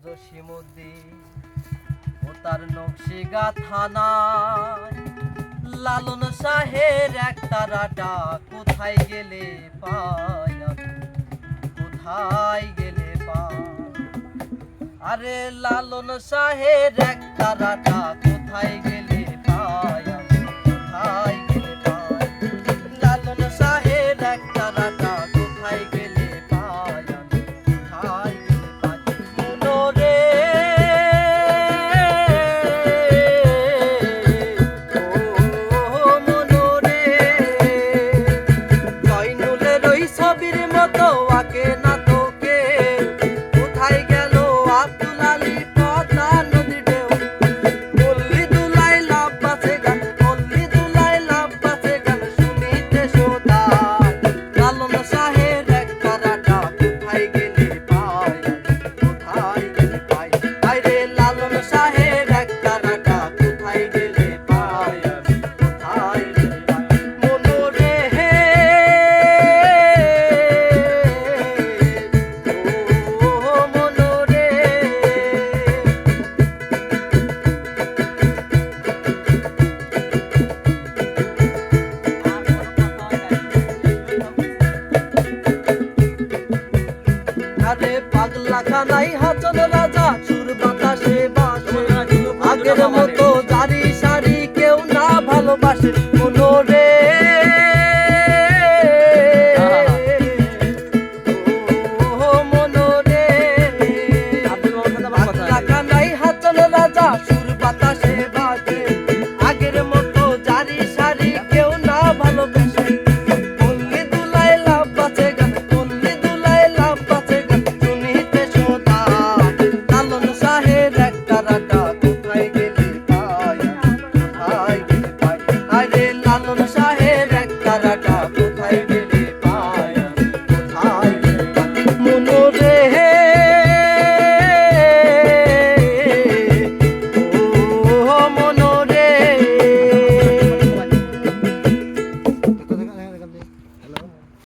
জসিমউদ্দিন ও তার নকশিগা থানায় লালন শাহের একতারাটা কোথায় গেলে পাই আমি, কোথায় গেলে পাই? আরে লালন শাহের একতারাটা কোথায় গেলে পাই আমি, কোথায় গেলে পাই? লালন শাহের একতারাটা কোথায় গেলে পাই আমি, কোথায় গেলে পাই? মনোরে ও মনোরে, জয়নুলের ওই ছবির মতো আঁকে না তোকে, কোথায় গেল আব্দুল আলী পদ্মা নদীর ঢেউ? পল্লী দুলাই লাভ বাঁচে গান, পল্লী দুলাই লাভ বাঁচে গান শুনিতে শোধায়। লালন শাহের একতারাটা কোথায় গেলে পাই আমি, কোথায় গেলে পাই? আরে লালন শাহের একতারাটা কোথায় গেলে পাই আমি, কোথায় গেলে পাই? মনোরে ও মনোরে, আরে পাগলা খানাই হাসন রাজা সুর বাতাসে বাসে, আগের মতো জারি সারি কেউ না ভালোবাসে।